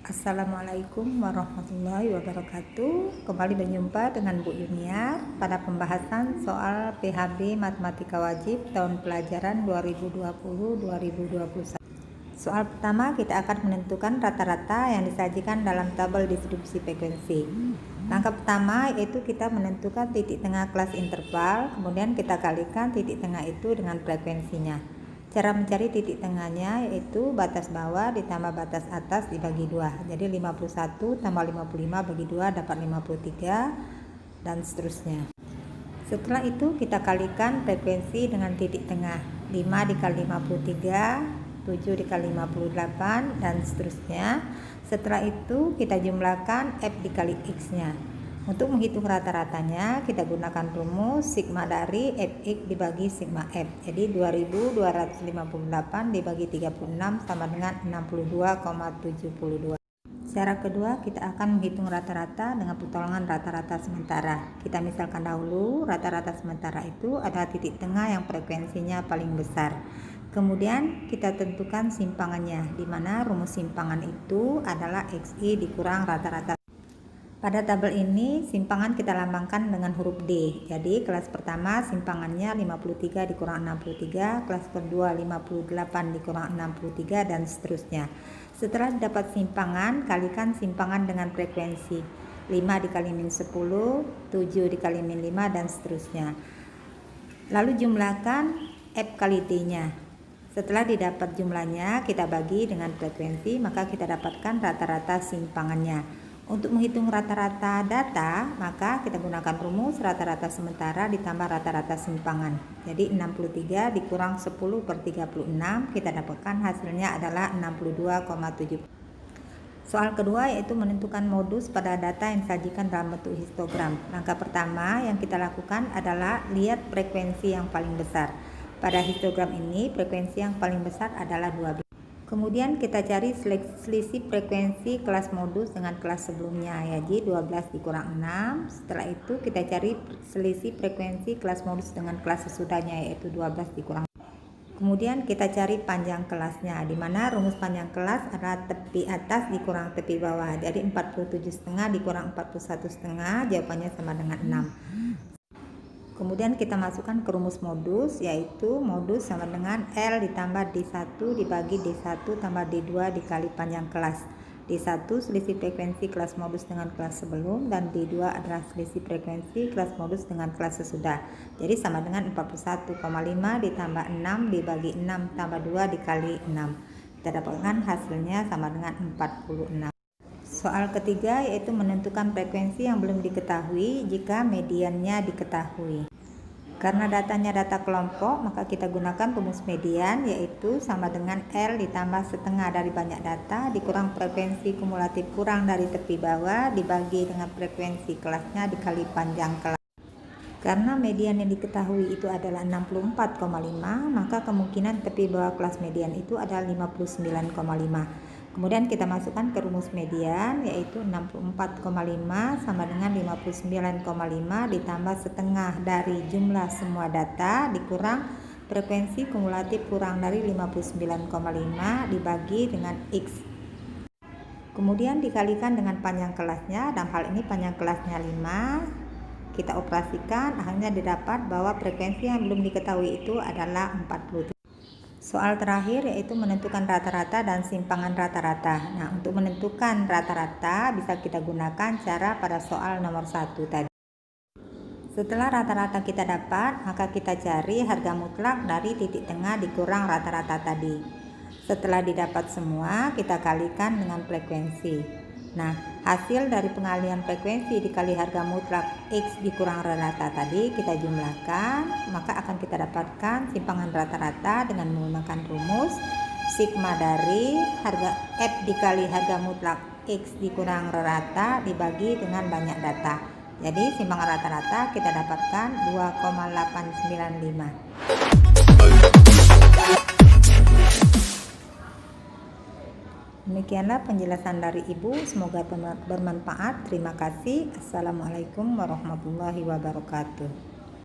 Assalamualaikum warahmatullahi wabarakatuh. Kembali berjumpa dengan Bu Yuniar pada pembahasan soal PHB Matematika Wajib tahun pelajaran 2020-2021. Soal pertama, kita akan menentukan rata-rata yang disajikan dalam tabel distribusi frekuensi. Langkah pertama yaitu kita menentukan titik tengah kelas interval, kemudian kita kalikan titik tengah itu dengan frekuensinya. Cara mencari titik tengahnya yaitu batas bawah ditambah batas atas dibagi 2. Jadi 51 tambah 55 bagi 2 dapat 53 dan seterusnya. Setelah itu kita kalikan frekuensi dengan titik tengah. 5 dikali 53, 7 dikali 58 dan seterusnya. Setelah itu kita jumlahkan F dikali X-nya. Untuk menghitung rata-ratanya kita gunakan rumus sigma dari Fx dibagi sigma F. Jadi 2258 dibagi 36 sama dengan 62,72. Cara kedua kita akan menghitung rata-rata dengan pertolongan rata-rata sementara. Kita misalkan dahulu rata-rata sementara itu adalah titik tengah yang frekuensinya paling besar. Kemudian kita tentukan simpangannya, di mana rumus simpangan itu adalah Xi dikurang rata-rata. Pada tabel ini simpangan kita lambangkan dengan huruf D. Jadi kelas pertama simpangannya 53 dikurang 63, kelas kedua 58 dikurang 63 dan seterusnya. Setelah dapat simpangan, kalikan simpangan dengan frekuensi. 5 dikali min 10, 7 dikali min 5 dan seterusnya. Lalu jumlahkan F kali D-nya. Setelah didapat jumlahnya, kita bagi dengan frekuensi, maka kita dapatkan rata-rata simpangannya. Untuk menghitung rata-rata data, maka kita gunakan rumus rata-rata sementara ditambah rata-rata simpangan. Jadi 63 dikurang 10 per 36, kita dapatkan hasilnya adalah 62,7. Soal kedua yaitu menentukan modus pada data yang disajikan dalam bentuk histogram. Langkah pertama yang kita lakukan adalah lihat frekuensi yang paling besar. Pada histogram ini frekuensi yang paling besar adalah 12. Kemudian kita cari selisih frekuensi kelas modus dengan kelas sebelumnya, yaitu 12 dikurang 6. Setelah itu kita cari selisih frekuensi kelas modus dengan kelas sesudahnya, yaitu 12 dikurang. Kemudian kita cari panjang kelasnya, di mana rumus panjang kelas adalah tepi atas dikurang tepi bawah. Jadi 47,5 dikurang 41,5, jawabannya sama dengan 6. Kemudian kita masukkan ke rumus modus, yaitu modus sama dengan L ditambah D1 dibagi D1 tambah D2 dikali panjang kelas. D1 selisih frekuensi kelas modus dengan kelas sebelum, dan D2 adalah selisih frekuensi kelas modus dengan kelas sesudah. Jadi sama dengan 41,5 ditambah 6 dibagi 6 tambah 2 dikali 6. Kita dapatkan hasilnya sama dengan 46. Soal ketiga yaitu menentukan frekuensi yang belum diketahui jika mediannya diketahui. Karena datanya data kelompok, maka kita gunakan rumus median, yaitu sama dengan L ditambah setengah dari banyak data dikurang frekuensi kumulatif kurang dari tepi bawah dibagi dengan frekuensi kelasnya dikali panjang kelas. Karena median yang diketahui itu adalah 64,5, maka kemungkinan tepi bawah kelas median itu adalah 59,5. Kemudian kita masukkan ke rumus median, yaitu 64,5 sama dengan 59,5 ditambah setengah dari jumlah semua data dikurang frekuensi kumulatif kurang dari 59,5 dibagi dengan X. Kemudian dikalikan dengan panjang kelasnya, dalam hal ini panjang kelasnya 5. Kita operasikan, akhirnya didapat bahwa frekuensi yang belum diketahui itu adalah 47. Soal terakhir yaitu menentukan rata-rata dan simpangan rata-rata. Nah, untuk menentukan rata-rata bisa kita gunakan cara pada soal nomor 1 tadi. Setelah rata-rata kita dapat, maka kita cari harga mutlak dari titik tengah dikurang rata-rata tadi. Setelah didapat semua, kita kalikan dengan frekuensi. Nah, hasil dari pengalihan frekuensi dikali harga mutlak X dikurang rata tadi kita jumlahkan, maka akan kita dapatkan simpangan rata-rata dengan menggunakan rumus sigma dari harga F dikali harga mutlak X dikurang rata dibagi dengan banyak data. Jadi simpangan rata-rata kita dapatkan 2,895. Demikianlah penjelasan dari Ibu, semoga bermanfaat. Terima kasih. Assalamualaikum warahmatullahi wabarakatuh.